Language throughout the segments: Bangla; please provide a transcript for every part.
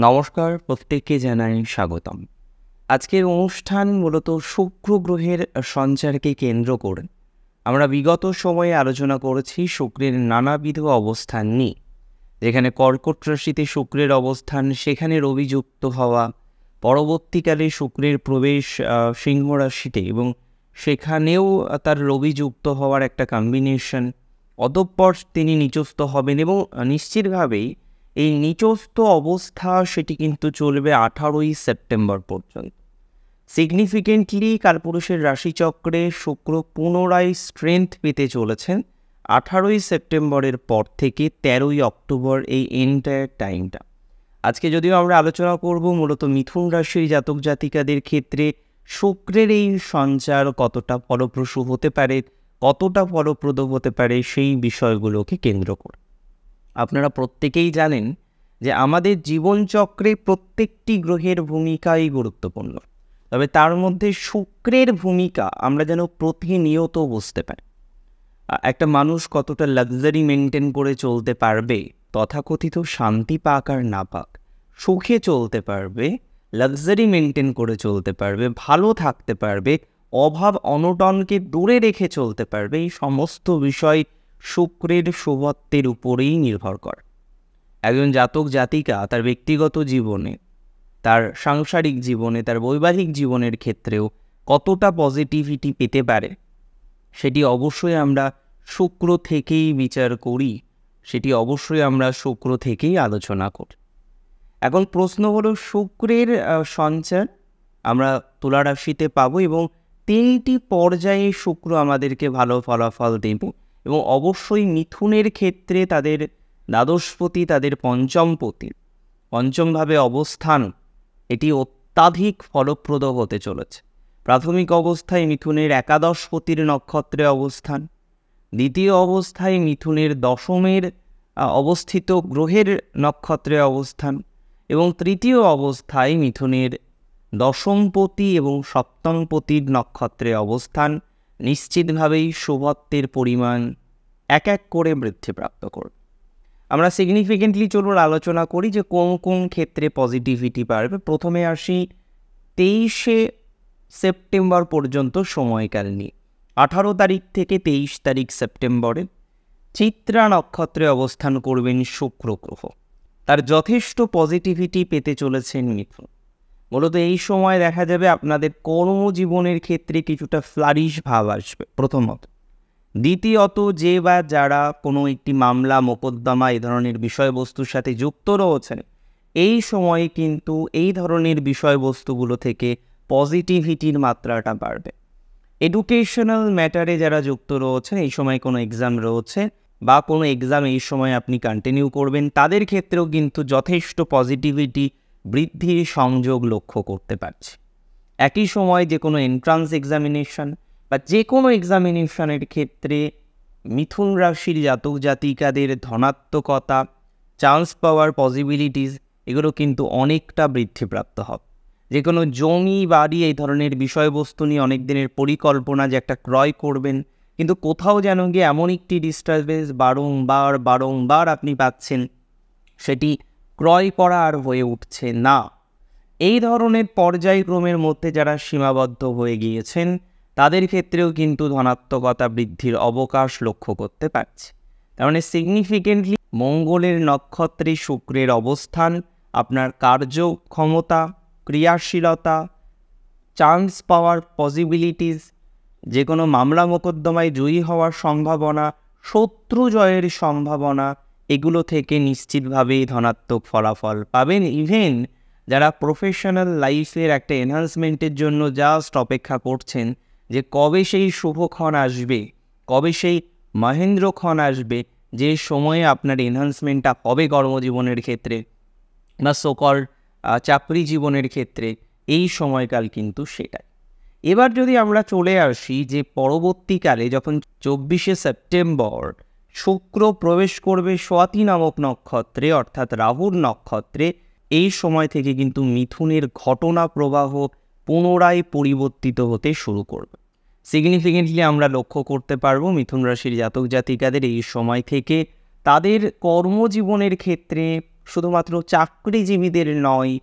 নমস্কার, প্রত্যেককে জানাই স্বাগতম। আজকের অনুষ্ঠান মূলত শুক্র গ্রহের সঞ্চারকে কেন্দ্র করে। আমরা বিগত সময়ে আলোচনা করেছি শুক্রের নানাবিধ অবস্থান নিয়ে, যেখানে কর্কট রাশিতে শুক্রের অবস্থান, সেখানে রবি যুক্ত হওয়া, পরবর্তীকালে শুক্রের প্রবেশ সিংহ রাশিতে এবং সেখানেও তার রবি যুক্ত হওয়ার একটা কম্বিনেশন। অতঃপর তিনি নিচস্থ হবেন এবং নিশ্চিতভাবেই এই নিচস্থ অবস্থা সেটি কিন্তু চলবে 18ই সেপ্টেম্বর পর্যন্ত। সিগনিফিকেন্টলি কালপুরুষের রাশিচক্রে শুক্র পুনরায় স্ট্রেংথ পেতে চলেছেন 18ই সেপ্টেম্বরের পর থেকে 13ই অক্টোবর, এই এন্টায়ার টাইমটা। আজকে যদিও আমরা আলোচনা করব মূলত মিথুন রাশির জাতক জাতিকাদের ক্ষেত্রে শুক্রের এই সঞ্চার কতটা ফলপ্রসূ হতে পারে, কতটা ফলপ্রদ হতে পারে সেই বিষয়গুলোকে কেন্দ্র করে। আপনারা প্রত্যেকেই জানেন যে আমাদের জীবনচক্রে প্রত্যেকটি গ্রহের ভূমিকাই গুরুত্বপূর্ণ, তবে তার মধ্যে শুক্রের ভূমিকা আমরা যেন প্রতিনিয়ত বুঝতে পারি। একটা মানুষ কতটা লাক্সারি মেনটেন করে চলতে পারবে, তথাকথিত শান্তি পাক আর না পাক, সুখে চলতে পারবে, লাক্সারি মেনটেন করে চলতে পারবে, ভালো থাকতে পারবে, অভাব অনটনকে দূরে রেখে চলতে পারবে, এই সমস্ত বিষয় শুক্রের শুভত্বের উপরেই নির্ভর করে। একজন জাতক জাতিকা তার ব্যক্তিগত জীবনে, তার সাংসারিক জীবনে, তার বৈবাহিক জীবনের ক্ষেত্রেও কতটা পজিটিভিটি পেতে পারে, সেটি অবশ্যই আমরা শুক্র থেকেই বিচার করি, সেটি অবশ্যই আমরা শুক্র থেকেই আলোচনা করি। এখন প্রশ্ন হলো, শুক্রের সঞ্চার আমরা তুলা রাশিতে পাবো এবং 3টি পর্যায়ে শুক্র আমাদেরকে ভালো ফলাফল দেব এবং অবশ্যই মিথুনের ক্ষেত্রে তাদের দ্বাদশপতি, তাদের পঞ্চমভাবে অবস্থান, এটি অত্যাধিক ফলপ্রদ হতে চলেছে। প্রাথমিক অবস্থায় মিথুনের একাদশপতির নক্ষত্রে অবস্থান, দ্বিতীয় অবস্থায় মিথুনের দশমের অবস্থিত গ্রহের নক্ষত্রে অবস্থান এবং তৃতীয় অবস্থায় মিথুনের দশমপতি এবং সপ্তমপতির নক্ষত্রে অবস্থান নিশ্চিতভাবেই শুভত্বের পরিমাণ এক এক করে বৃদ্ধিপ্রাপ্ত করবে। আমরা সিগনিফিকেন্টলি চলুন আলোচনা করি যে কোন কোন ক্ষেত্রে পজিটিভিটি বাড়বে। প্রথমে আসি 23শে সেপ্টেম্বর পর্যন্ত সময়কাল নিয়ে। 18 তারিখ থেকে 23 তারিখ সেপ্টেম্বরে চিত্রা নক্ষত্রে অবস্থান করবেন শুক্র গ্রহ। তার যথেষ্ট পজিটিভিটি পেতে চলেছেন মিথুন। মূলত এই সময় দেখা যাবে আপনাদের কর্মজীবনের ক্ষেত্রে কিছুটা ফ্লারিশ ভাব আসবে প্রথমত। দ্বিতীয়ত, যে বা যারা কোনো একটি মামলা মোকদ্দমা এই ধরনের বিষয়বস্তুর সাথে যুক্ত রয়েছেন, এই সময়ে কিন্তু এই ধরনের বিষয়বস্তুগুলো থেকে পজিটিভিটির মাত্রাটা বাড়বে। এডুকেশনাল ম্যাটারে যারা যুক্ত রয়েছেন, এই সময় কোনো এক্সাম রয়েছে বা কোনো এক্সাম এই সময় আপনি কন্টিনিউ করবেন, তাদের ক্ষেত্রেও কিন্তু যথেষ্ট পজিটিভিটি বৃদ্ধির সংযোগ লক্ষ্য করতে পারছি। একই সময় যে কোনো এন্ট্রান্স এক্সামিনেশন বা যে কোনো এক্সামিনেশনের ক্ষেত্রে মিথুন রাশির জাতক জাতিকাদের ধনাত্মকতা, চান্স পাওয়ার পসিবিলিটিস, এগুলো কিন্তু অনেকটা বৃদ্ধিপ্রাপ্ত হবে। যে কোনো জমি বাড়ি এই ধরনের বিষয়বস্তু নিয়ে অনেক দিনের পরিকল্পনা যে একটা ক্রয় করবেন, কিন্তু কোথাও যেন গিয়ে এমন একটি ডিস্টারবেন্স বারংবার আপনি পাচ্ছেন, সেটি ক্রয় করা আর হয়ে উঠছে না। এই ধরনের পর্যায়ক্রমের মধ্যে যারা সীমাবদ্ধ হয়ে গিয়েছেন, তাদের ক্ষেত্রেও কিন্তু ধনাত্মকতা বৃদ্ধির অবকাশ লক্ষ্য করতে পারছে। তার মানে সিগনিফিকেন্টলি মঙ্গলের নক্ষত্রে শুক্রের অবস্থান আপনার কার্যক্ষমতা, ক্রিয়াশীলতা, চান্স পাওয়ার পসিবিলিটিস, যে কোনো মামলা মোকদ্দমায় জয়ী হওয়ার সম্ভাবনা, শত্রু জয়ের সম্ভাবনা, এগুলো থেকে নিশ্চিতভাবেই ধনাত্মক ফলাফল পাবেন। ইভেন যারা প্রফেশনাল লাইফের একটা এনহান্সমেন্টের জন্য জাস্ট অপেক্ষা করছেন যে কবে সেই শুভক্ষণ আসবে, কবে সেই মহেন্দ্রক্ষণ আসবে, যে সময়ে আপনার এনহান্সমেন্টটা হবে কর্মজীবনের ক্ষেত্রে বা সকল চাকরি জীবনের ক্ষেত্রে, এই সময়কাল কিন্তু সেটাই। এবার যদি আমরা চলে আসি যে পরবর্তীকালে যখন 24শে সেপ্টেম্বর শুক্র প্রবেশ করবে স্বাতি নামক নক্ষত্রে, অর্থাৎ রাহুর নক্ষত্রে, এই সময় থেকে কিন্তু মিথুনের ঘটনা প্রবাহ পুনরায় পরিবর্তিত হতে শুরু করবে। সিগনিফিকেন্টলি আমরা লক্ষ্য করতে পারবো মিথুন রাশির জাতক জাতিকাদের এই সময় থেকে তাদের কর্মজীবনের ক্ষেত্রে শুধুমাত্র চাকরিজীবীদের নয়,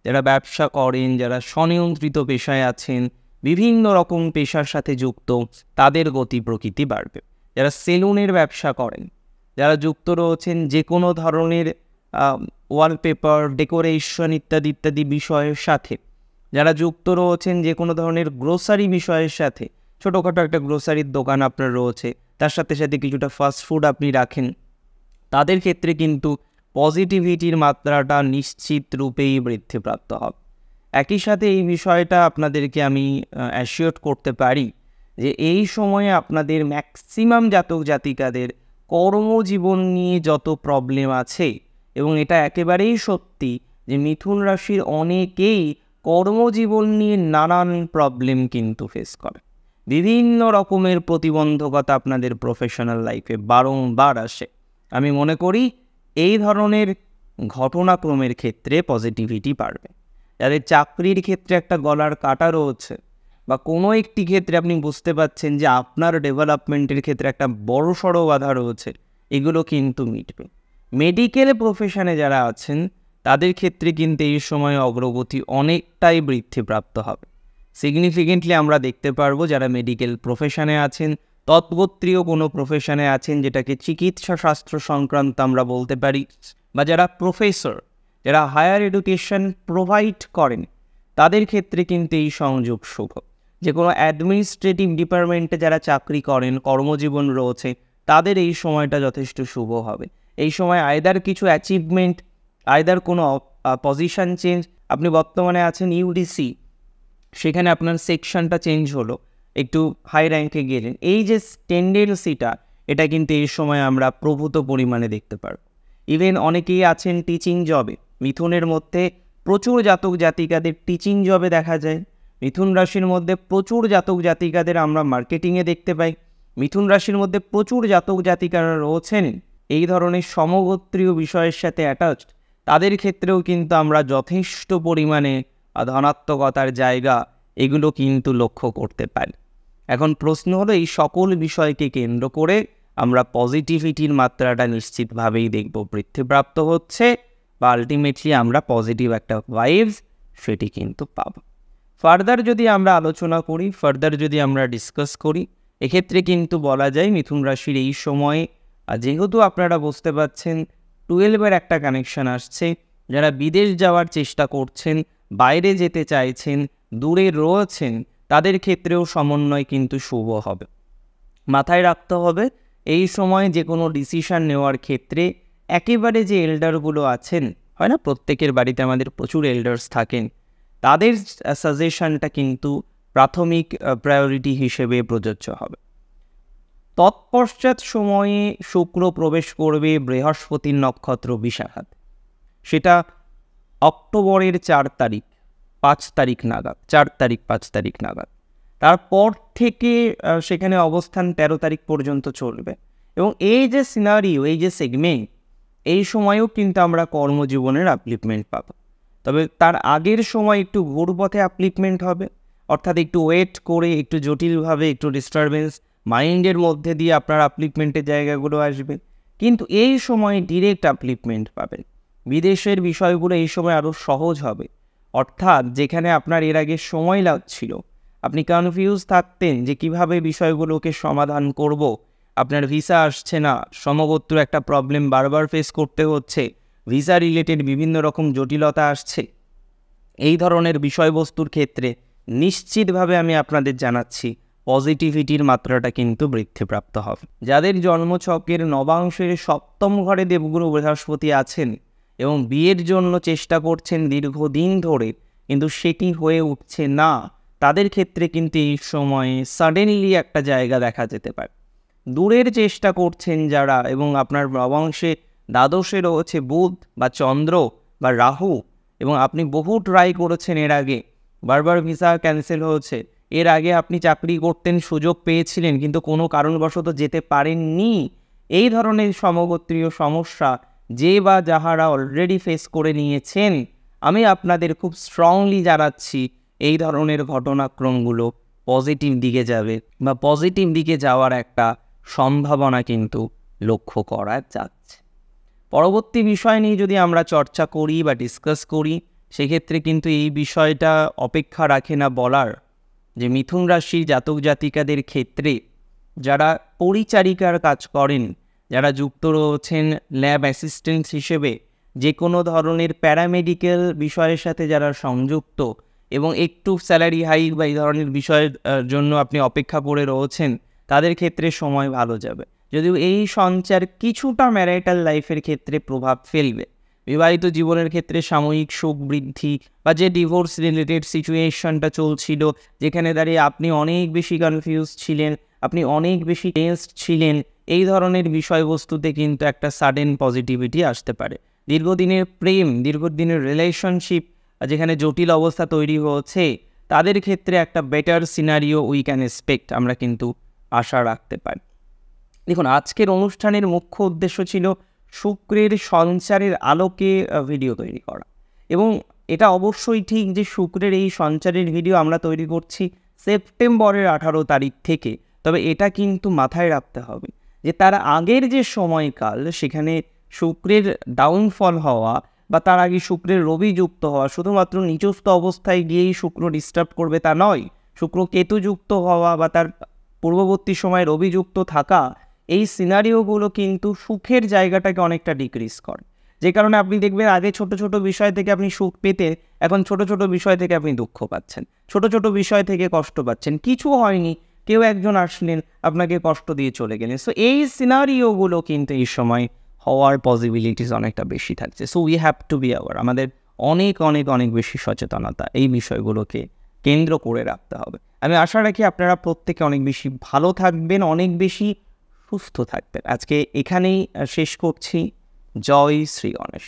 যারা ব্যবসা করেন, যারা স্বনিয়ন্ত্রিত পেশায় আছেন, বিভিন্ন রকম পেশার সাথে যুক্ত, তাদের গতি প্রকৃতি বাড়বে। যারা সেলুনের ব্যবসা করেন, যারা যুক্ত রয়েছেন যে কোনো ধরনের ওয়ালপেপার, ডেকোরেশন ইত্যাদি ইত্যাদি বিষয়ের সাথে, যারা যুক্ত রয়েছেন যে কোনো ধরনের গ্রোসারি বিষয়ের সাথে, ছোটোখাটো একটা গ্রোসারির দোকান আপনার রয়েছে, তার সাথে সাথে কিছুটা ফাস্টফুড আপনি রাখেন, তাদের ক্ষেত্রে কিন্তু পজিটিভিটির মাত্রাটা নিশ্চিত রূপেই বৃদ্ধিপ্রাপ্ত হবে। একই সাথে এই বিষয়টা আপনাদেরকে আমি অ্যাসিওর করতে পারি যে এই সময়ে আপনাদের ম্যাক্সিমাম জাতক জাতিকাদের কর্মজীবন নিয়ে যত প্রবলেম আছে, এবং এটা একেবারেই সত্যি যে মিথুন রাশির অনেকেই কর্মজীবন নিয়ে নানান প্রবলেম কিন্তু ফেস করে। বিভিন্ন রকমের প্রতিবন্ধকতা আপনাদের প্রফেশনাল লাইফে বারংবার আসে। আমি মনে করি এই ধরনের ঘটনাক্রমের ক্ষেত্রে পজিটিভিটি বাড়বে। যাদের চাকরির ক্ষেত্রে একটা গলার কাটা রয়েছে, বা কোনো একটি ক্ষেত্রে আপনি বুঝতে পাচ্ছেন যে আপনার ডেভেলপমেন্টের ক্ষেত্রে একটা বড়সড় বাধা রয়েছে, এগুলো কিন্তু মিটবে। মেডিকেল প্রফেশনে যারা আছেন তাদের ক্ষেত্রে কিন্তু এই সময় অগ্রগতি অনেকটাই বৃদ্ধিপ্রাপ্ত হবে। সিগনিফিকেন্টলি আমরা দেখতে পারবো যারা মেডিকেল প্রফেশনে আছেন, তৎগোত্রীয় কোনো প্রফেশনে আছেন, যেটাকে চিকিৎসা শাস্ত্র সংক্রান্ত আমরা বলতে পারি, বা যারা প্রফেসর, যারা হায়ার এডুকেশন প্রোভাইড করেন, তাদের ক্ষেত্রে কিন্তু এই সংযোগ শুভ। যে কোনো অ্যাডমিনিস্ট্রেটিভ ডিপার্টমেন্টে যারা চাকরি করেন, কর্মজীবন রয়েছে, তাদের এই সময়টা যথেষ্ট শুভ হবে। এই সময় আইদার কিছু অ্যাচিভমেন্ট, আইদার কোনো পজিশন চেঞ্জ, আপনি বর্তমানে আছেন ইউডিসি, সেখানে আপনার সেকশনটা চেঞ্জ হলো, একটু হাই র্যাঙ্কে গেলেন, এই যে টেন্ডেন্সিটা, এটা কিন্তু এই সময় আমরা প্রভূত পরিমাণে দেখতে পারব। ইভেন অনেকেই আছেন টিচিং জবে, মিথুনের মধ্যে প্রচুর জাতক জাতিকাদের টিচিং জবে দেখা যায়। মিথুন রাশির মধ্যে প্রচুর জাতক জাতিকাদের আমরা মার্কেটিংয়ে দেখতে পাই। মিথুন রাশির মধ্যে প্রচুর জাতক জাতিকারা রয়েছেন এই ধরনের সমগোত্রীয় বিষয়ের সাথে অ্যাটাচড, তাদের ক্ষেত্রেও কিন্তু আমরা যথেষ্ট পরিমাণে ধনাত্মকতার জায়গা এগুলো কিন্তু লক্ষ্য করতে পারি। এখন প্রশ্ন হলো, এই সকল বিষয়কে কেন্দ্র করে আমরা পজিটিভিটির মাত্রাটা নিশ্চিতভাবেই দেখব বৃদ্ধিপ্রাপ্ত হচ্ছে, বা আলটিমেটলি আমরা পজিটিভ একটা ভাইবস সেটি কিন্তু পাব। ফার্দার যদি আমরা আলোচনা করি, ফার্দার যদি আমরা ডিসকাস করি, এক্ষেত্রে কিন্তু বলা যায় মিথুন রাশির এই সময়ে, যেহেতু আপনারা বুঝতে পাচ্ছেন 12-এর একটা কানেকশন আসছে, যারা বিদেশ যাওয়ার চেষ্টা করছেন, বাইরে যেতে চাইছেন, দূরে রয়েছেন, তাদের ক্ষেত্রেও সমন্বয় কিন্তু শুভ হবে। মাথায় রাখতে হবে এই সময় যে কোনো ডিসিশন নেওয়ার ক্ষেত্রে একেবারে যে এল্ডারগুলো আছেন, হয় না প্রত্যেকের বাড়িতে আমাদের প্রচুর এল্ডার্স থাকেন, তাদের সাজেশনটা কিন্তু প্রাথমিক প্রায়োরিটি হিসেবে প্রযোজ্য হবে। তৎপশ্চাৎ সময়ে শুক্র প্রবেশ করবে বৃহস্পতির নক্ষত্র বিশাখাতে, সেটা অক্টোবরের 4 তারিখ 5 তারিখ নাগাদ, 4 তারিখ 5 তারিখ নাগাদ। তারপর থেকে সেখানে অবস্থান 13 তারিখ পর্যন্ত চলবে। এবং এই যে সিনারিও, এই যে সেগমেন্ট, এই সময়েও কিন্তু আমরা কর্মজীবনের আপলিফমেন্ট পাব। তবে তার আগের সময় একটু ঘুরপথে আপলিফমেন্ট হবে, অর্থাৎ একটু ওয়েট করে, একটু জটিলভাবে, একটু ডিস্টারবেন্স মাইন্ডের মধ্যে দিয়ে আপনার আপলিফমেন্টের জায়গাগুলো আসবে। কিন্তু এই সময় ডিরেক্ট আপলিফমেন্ট পাবেন। বিদেশের বিষয়গুলো এই সময় আরও সহজ হবে, অর্থাৎ যেখানে আপনার এর আগে সময় লাগছিল, আপনি কনফিউজ থাকতেন যে কিভাবে বিষয়গুলোকে সমাধান করব, আপনার ভিসা আসছে না, সমগোত্র একটা প্রবলেম বারবার ফেস করতে হচ্ছে, ভিসা রিলেটেড বিভিন্ন রকম জটিলতা আসছে, এই ধরনের বিষয়বস্তুর ক্ষেত্রে নিশ্চিতভাবে আমি আপনাদের জানাচ্ছি পজিটিভিটির মাত্রাটা কিন্তু বৃদ্ধিপ্রাপ্ত হবে। যাদের জন্মছকের নবাংশের 7ম ঘরে দেবগুরু বৃহস্পতি আছেন এবং বিয়ের জন্য চেষ্টা করছেন দীর্ঘদিন ধরে, কিন্তু সেটি হয়ে উঠছে না, তাদের ক্ষেত্রে কিন্তু এই সময়ে সাডেনলি একটা জায়গা দেখা যেতে পারে। দূরের চেষ্টা করছেন যারা, এবং আপনার নবাংশে দ্বাদশে রয়েছে বুধ বা চন্দ্র বা রাহু, এবং আপনি বহু ট্রাই করেছেন এর আগে, বারবার ভিসা ক্যান্সেল হয়েছে, এর আগে আপনি চাকরি করতেন, সুযোগ পেয়েছিলেন, কিন্তু কোনো কারণবশত যেতে পারেননি, এই ধরনের সমগোত্রীয় সমস্যা যে বা যাহারা অলরেডি ফেস করে নিয়েছেন, আমি আপনাদের খুব স্ট্রংলি জানাচ্ছি এই ধরনের ঘটনাক্রমগুলো পজিটিভ দিকে যাবে, বা পজিটিভ দিকে যাওয়ার একটা সম্ভাবনা কিন্তু লক্ষ্য করা যাচ্ছে। পরবর্তী বিষয় নিয়ে যদি আমরা চর্চা করি বা ডিসকাস করি, সেক্ষেত্রে কিন্তু এই বিষয়টা অপেক্ষা রাখে না বলার যে মিথুন রাশির জাতক জাতিকাদের ক্ষেত্রে যারা পরিচারিকার কাজ করেন, যারা যুক্ত রয়েছেন ল্যাব অ্যাসিস্ট্যান্ট হিসেবে, যে কোনো ধরনের প্যারামেডিক্যাল বিষয়ের সাথে যারা সংযুক্ত এবং একটু স্যালারি হাইক বা এই ধরনের বিষয়ের জন্য আপনি অপেক্ষা করে রয়েছেন, তাদের ক্ষেত্রে সময় ভালো যাবে। যদিও এই সঞ্চার কিছুটা ম্যারিটাল লাইফের ক্ষেত্রে প্রভাব ফেলবে। বিবাহিত জীবনের ক্ষেত্রে সাময়িক সুখ বৃদ্ধি বা যে ডিভোর্স রিলেটেড সিচুয়েশনটা চলছিল, যেখানে দাঁড়িয়ে আপনি অনেক বেশি কনফিউজ ছিলেন, আপনি অনেক বেশি টেন্সড ছিলেন, এই ধরনের বিষয়বস্তুতে কিন্তু একটা সাডেন পজিটিভিটি আসতে পারে। দীর্ঘদিনের প্রেম, দীর্ঘদিনের রিলেশনশিপ যেখানে জটিল অবস্থা তৈরি হয়েছে, তাদের ক্ষেত্রে একটা better scenario we can expect, আমরা কিন্তু আশা রাখতে পারি। দেখুন, আজকের অনুষ্ঠানের মুখ্য উদ্দেশ্য ছিল শুক্রের সঞ্চারের আলোকে ভিডিও তৈরি করা, এবং এটা অবশ্যই ঠিক যে শুক্রের এই সঞ্চারের ভিডিও আমরা তৈরি করছি সেপ্টেম্বরের 18 তারিখ থেকে। তবে এটা কিন্তু মাথায় রাখতে হবে যে তার আগের যে সময়কাল, সেখানে শুক্রের ডাউনফল হওয়া বা তার আগে শুক্রের রবি যুক্ত হওয়া শুধুমাত্র নিচস্থ অবস্থায় গিয়েই শুক্র ডিস্টার্ব করবে তা নয়। শুক্র কেতু যুক্ত হওয়া বা তার পূর্ববর্তী সময় রবি যুক্ত থাকা, এই সিনারিওগুলো কিন্তু সুখের জায়গাটাকে অনেকটা ডিক্রিজ করে। যে কারণে আপনি দেখবেন আগে ছোট ছোট বিষয় থেকে আপনি সুখ পেতে, এখন ছোট ছোট বিষয় থেকে আপনি দুঃখ পাচ্ছেন, ছোট ছোট বিষয় থেকে কষ্ট পাচ্ছেন। কিছু হয়নি, কেউ একজন আসলেন, আপনাকে কষ্ট দিয়ে চলে গেলেন। সো এই সিনারিওগুলো কিন্তু এই সময় হওয়ার পসিবিলিটিস অনেকটা বেশি থাকছে। So we have to B hour. আমাদের অনেক অনেক অনেক বেশি সচেতনতা এই বিষয়গুলোকে কেন্দ্র করে রাখতে হবে। আমি আশা রাখি আপনারা প্রত্যেকে অনেক বেশি ভালো থাকবেন, অনেক বেশি সুস্থ থাকবেন। আজকে এখানেই শেষ করছি। জয় শ্রী গণেশ।